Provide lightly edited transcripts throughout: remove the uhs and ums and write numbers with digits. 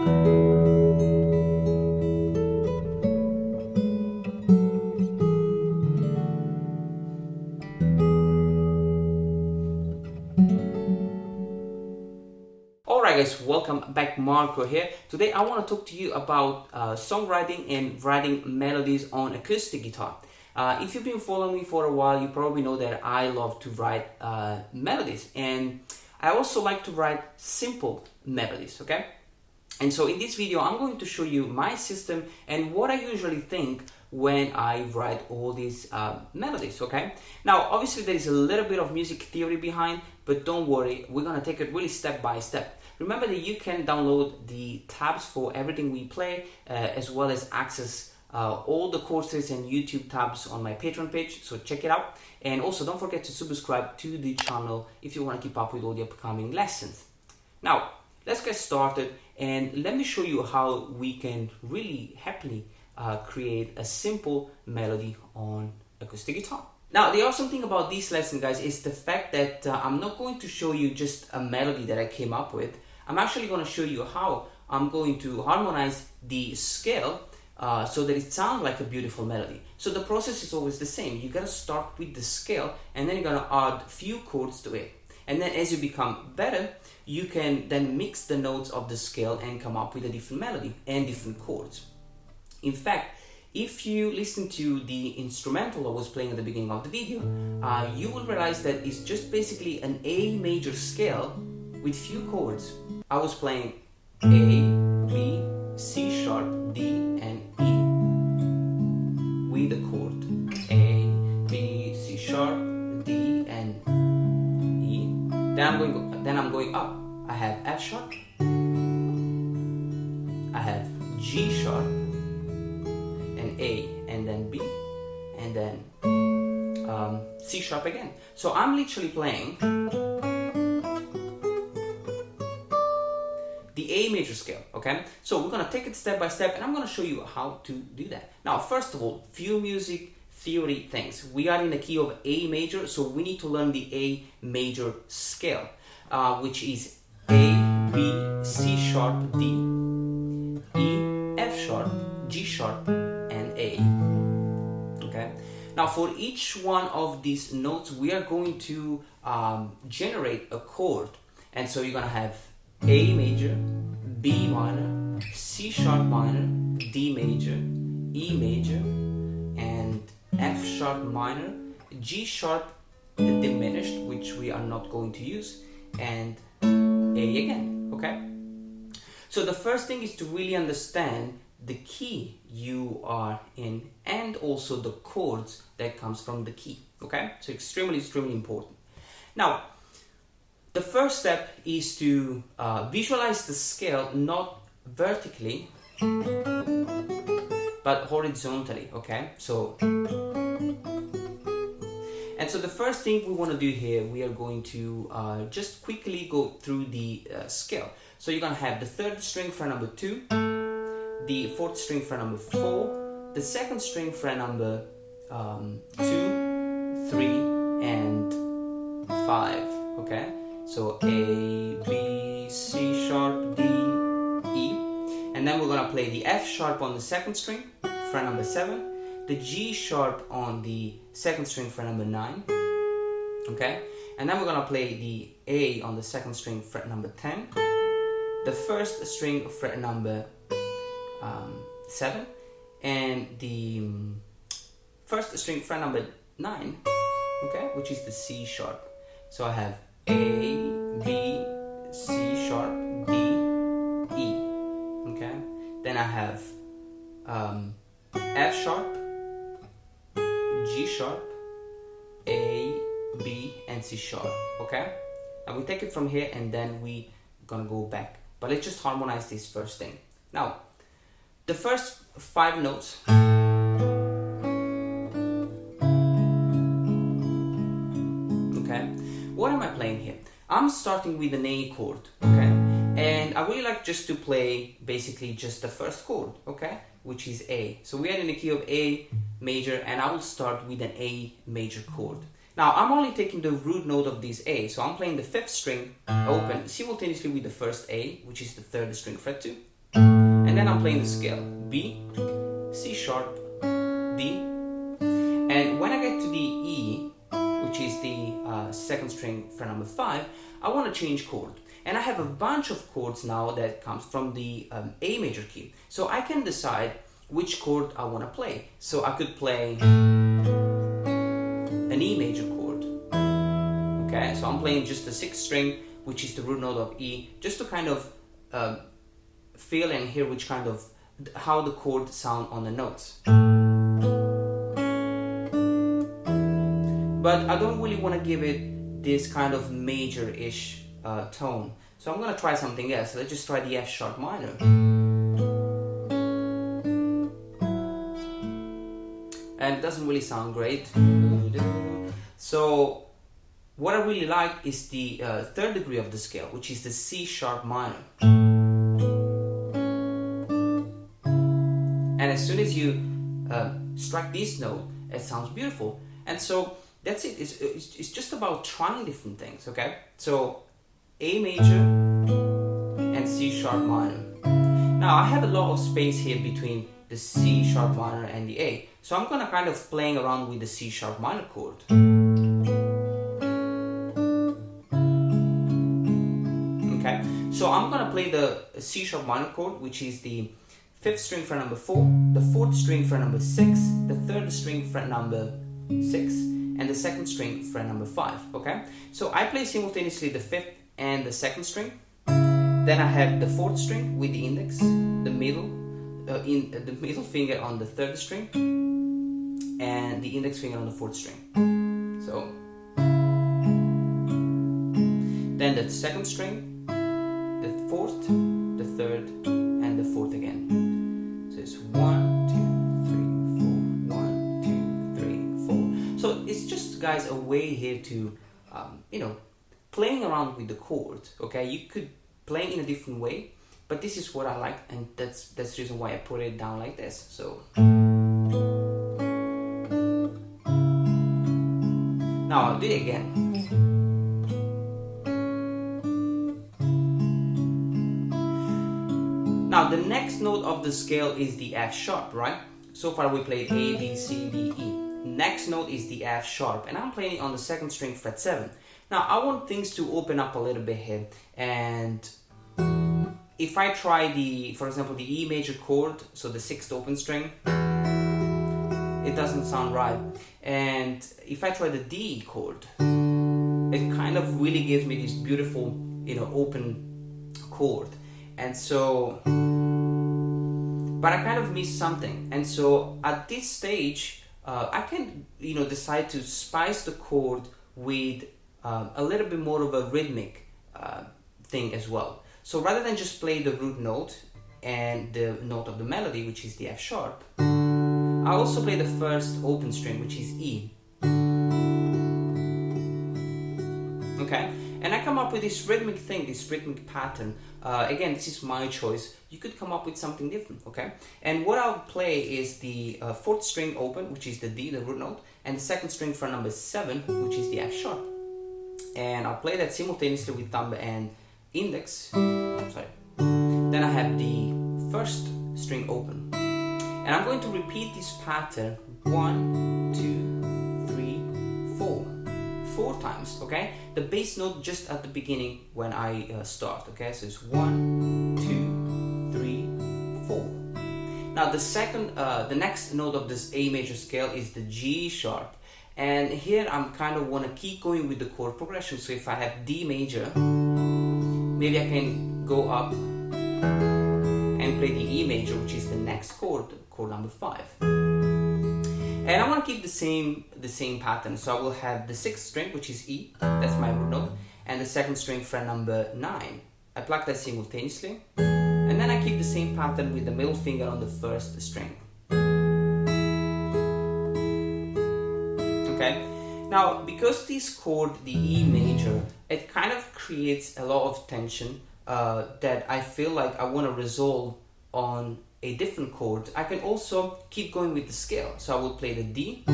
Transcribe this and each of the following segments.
Alright guys, welcome back. Marco here. Today I want to talk to you about songwriting and writing melodies on acoustic guitar. If you've been following me for a while, you probably know that I love to write melodies, and I also like to write simple melodies, okay? And so in this video, I'm going to show you my system and what I usually think when I write all these melodies, okay? Now, obviously there is a little bit of music theory behind, but don't worry, we're gonna take it really step by step. Remember that you can download the tabs for everything we play, as well as access all the courses and YouTube tabs on my Patreon page, so check it out. And also don't forget to subscribe to the channel if you wanna keep up with all the upcoming lessons. Now, let's get started and let me show you how we can really happily create a simple melody on acoustic guitar. Now, the awesome thing about this lesson, guys, is the fact that I'm not going to show you just a melody that I came up with. I'm actually going to show you how I'm going to harmonize the scale so that it sounds like a beautiful melody. So the process is always the same. You got to start with the scale, and then you're going to add a few chords to it. And then as you become better, you can then mix the notes of the scale and come up with a different melody and different chords. In fact, if you listen to the instrumental I was playing at the beginning of the video, you will realize that it's just basically an A major scale with few chords. I was playing A, B, C sharp, D, and E with a chord. A, B, C sharp, D, and E. Then I'm going up. I have F sharp. I have G sharp, and A, and then B, and then C sharp again. So I'm literally playing the A major scale, okay? So we're gonna take it step by step, and I'm gonna show you how to do that. Now, first of all, few music theory things. We are in the key of A major, so we need to learn the A major scale, which is A, B, C sharp, D, E, F sharp, G sharp, and A. Okay. Now, for each one of these notes, we are going to generate a chord, and so you're gonna have A major, B minor, C sharp minor, D major, E major, and F sharp minor, G sharp diminished, which we are not going to use, and A again, okay? So the first thing is to really understand the key you are in and also the chords that comes from the key, okay? So extremely important. Now, the first step is to visualize the scale not vertically but horizontally, okay? So the first thing we want to do here, we are going to just quickly go through the scale. So you're going to have the third string fret number 2, the fourth string fret number 4, the second string fret number 2, 3, and 5, okay? So A, B, C sharp, D, E, and then we're going to play the F sharp on the second string, fret number 7, the G sharp on the second string, fret number 9, okay? And then we're going to play the A on the second string, fret number 10, the first string, fret number 7, and the first string, fret number 9, okay, which is the C sharp. So I have A, B, C sharp, D, E, okay? Then I have F sharp, G sharp, A, B, and C sharp, okay? And we take it from here and then we gonna go back. But let's just harmonize this first thing. Now, the first 5 notes, okay? What am I playing here? I'm starting with an A chord, okay? And I really like just to play basically just the first chord, okay? Which is A. So we are in the key of A major, and I will start with an A major chord. Now I'm only taking the root note of this A, so I'm playing the 5th string open simultaneously with the first A, which is the 3rd string fret 2. and then I'm playing the scale B, C sharp, D, and when I get to the E, which is the second string fret number 5, I want to change chord. And I have a bunch of chords now that comes from the A major key. So I can decide which chord I want to play. So I could play an E major chord. Okay, so I'm playing just the 6th string, which is the root note of E, just to kind of feel and hear which kind of, how the chord sound on the notes. But I don't really want to give it this kind of major-ish tone. So I'm going to try something else. Let's just try the F sharp minor. And it doesn't really sound great. So what I really like is the 3rd degree of the scale, which is the C sharp minor. And as soon as you strike this note, it sounds beautiful. And so that's it. It's just about trying different things, okay? So A major and C sharp minor. Now I have a lot of space here between the C sharp minor and the A. So I'm gonna kind of playing around with the C sharp minor chord. Okay, so I'm gonna play the C sharp minor chord, which is the 5th string fret number 4, the 4th string fret number 6, the 3rd string fret number 6, and the 2nd string fret number 5. Okay, so I play simultaneously the 5th and the 2nd string. Then I have the 4th string with the index, the middle finger on the 3rd string, and the index finger on the 4th string. So then the 2nd string, the 4th, the 3rd, and the 4th again. So it's 1, 2, 3, 4, 1, 2, 3, 4. So it's just, guys, a way here to playing around with the chords. Okay, you could play in a different way, but this is what I like, and that's the reason why I put it down like this. So now I'll do it again. Now the next note of the scale is the F sharp, right? So far we played A, B, C, D, E. Next note is the F sharp, and I'm playing it on the 2nd string fret 7. Now I want things to open up a little bit here, and if I try for example, the E major chord, so the 6th open string, it doesn't sound right. And if I try the D chord, it kind of really gives me this beautiful, open chord. And so, but I kind of miss something. And so at this stage, I can, decide to spice the chord with a little bit more of a rhythmic thing as well. So rather than just play the root note and the note of the melody, which is the F sharp, I also play the 1st open string, which is E. Okay, and I come up with this rhythmic thing, this rhythmic pattern. Again, this is my choice. You could come up with something different, okay? And what I'll play is the 4th string open, which is the D, the root note, and the 2nd string fret number 7, which is the F sharp. And I'll play that simultaneously with thumb and index. Sorry. Then I have the 1st string open. And I'm going to repeat this pattern 1, 2, 3, 4. 4 times, okay? The bass note just at the beginning when I start, okay? So it's 1, 2, 3, 4. Now the next note of this A major scale is the G sharp. And here I'm kind of want to keep going with the chord progression. So if I have D major, maybe I can go up and play the E major, which is the next chord number 5. And I want to keep the same pattern. So I will have the 6th string, which is E, that's my root note, and the 2nd string fret number 9. I pluck that simultaneously, and then I keep the same pattern with the middle finger on the 1st string. Okay. Now, because this chord, the E major, it kind of creates a lot of tension that I feel like I want to resolve on a different chord. I can also keep going with the scale. So I will play the D,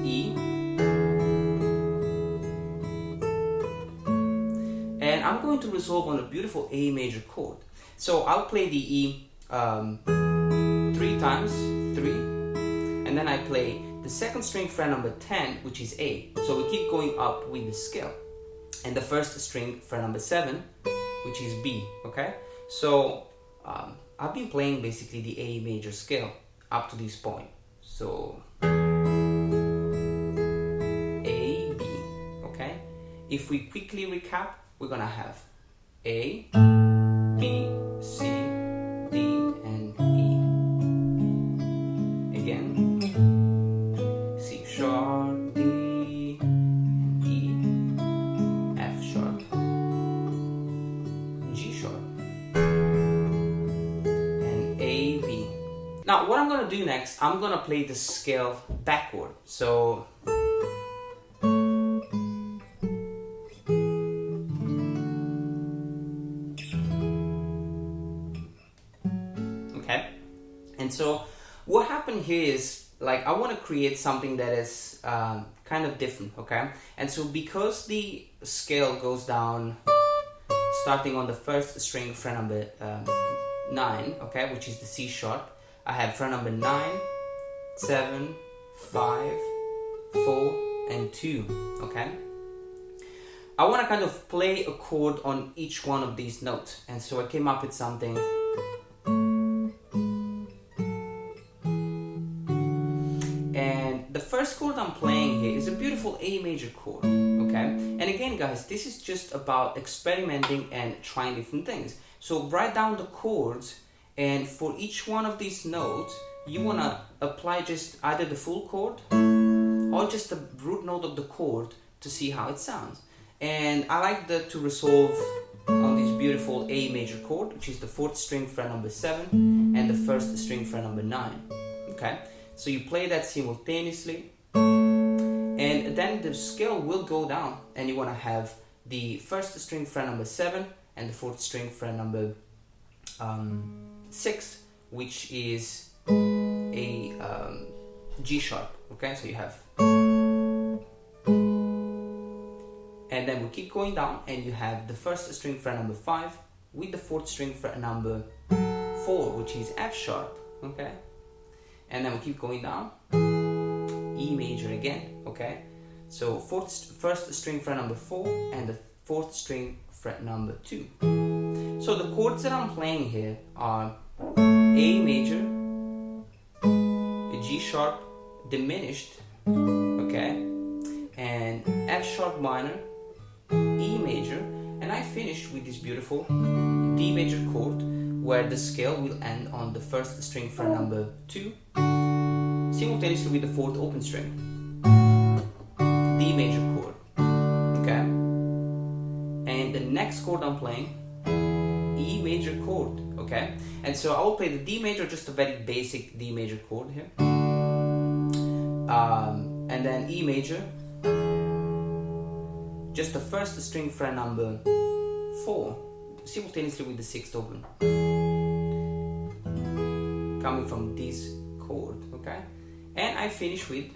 E, and I'm going to resolve on a beautiful A major chord. So I'll play the E 3 times, 3, and then I play the second string fret number 10, which is A. So we keep going up with the scale. And the first string fret number 7, which is B, okay? So I've been playing basically the A major scale up to this point. So A, B, okay? If we quickly recap, we're gonna have A, B, C, D, and E. Again, C sharp, D, and E, F sharp, G sharp, and A, B. Now what I'm gonna do next, I'm gonna play the scale backward. So and so what happened here is, like, I want to create something that is kind of different, okay? And so because the scale goes down starting on the first string fret number 9, okay, which is the C sharp, I have fret number 9, 7, 5, 4, and 2, okay? I want to kind of play a chord on each one of these notes, and so I came up with something. The first chord I'm playing here is a beautiful A major chord, okay? And again, guys, this is just about experimenting and trying different things. So write down the chords, and for each one of these notes, you want to apply just either the full chord or just the root note of the chord to see how it sounds. And I like to resolve on this beautiful A major chord, which is the 4th string fret number 7 and the 1st string fret number 9, okay? So you play that simultaneously, and then the scale will go down, and you want to have the 1st string fret number 7 and the 4th string fret number 6, which is a G sharp, okay? So you have, and then we keep going down, and you have the 1st string fret number 5 with the 4th string fret number 4, which is F sharp, okay? And then we keep going down, E major again, okay? So 1st string fret number 4 and the 4th string fret number 2. So the chords that I'm playing here are A major, a G sharp diminished, okay? And F sharp minor, E major, and I finish with this beautiful D major chord, where the scale will end on the 1st string fret number 2, simultaneously with the 4th open string, D major chord, okay? And the next chord I'm playing, E major chord, okay? And so I will play the D major, just a very basic D major chord here, and then E major, just the 1st string fret number 4, simultaneously with the 6th open, coming from this chord, okay? And I finish with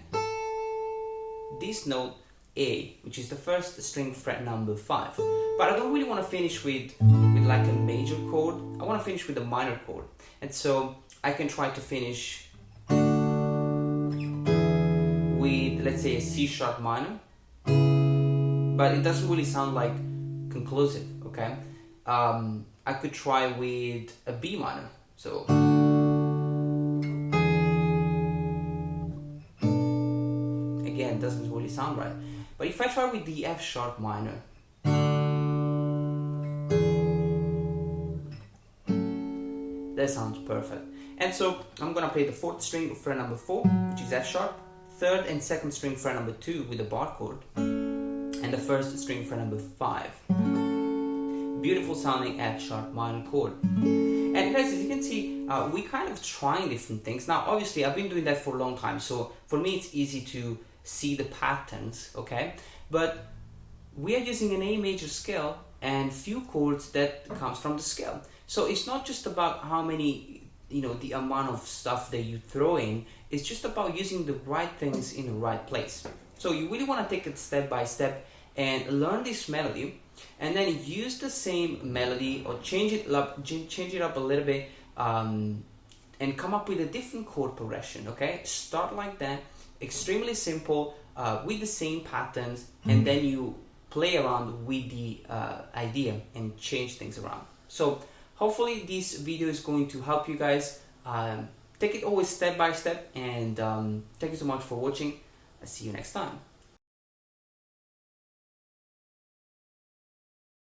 this note A, which is the 1st string fret number 5. But I don't really want to finish with like a major chord. I want to finish with a minor chord. And so I can try to finish with, let's say, a C sharp minor, but it doesn't really sound like conclusive, okay? I could try with a B minor. So again, it doesn't really sound right. But if I try with the F sharp minor, that sounds perfect. And so I'm gonna play the 4th string fret number 4, which is F sharp, 3rd and 2nd string fret number 2 with a bar chord, and the 1st string fret number 5. Beautiful sounding F sharp minor chord. And guys, as you can see, we kind of trying different things. Now obviously I've been doing that for a long time, so for me it's easy to see the patterns, okay? But we are using an A major scale and few chords that comes from the scale. So it's not just about how many, the amount of stuff that you throw in, it's just about using the right things in the right place. So you really want to take it step by step and learn this melody, and then use the same melody or change it up a little bit, and come up with a different chord progression. Okay, start like that, extremely simple, with the same patterns, and then you play around with the idea and change things around. So hopefully this video is going to help you guys. Take it always step by step, and thank you so much for watching. I'll see you next time.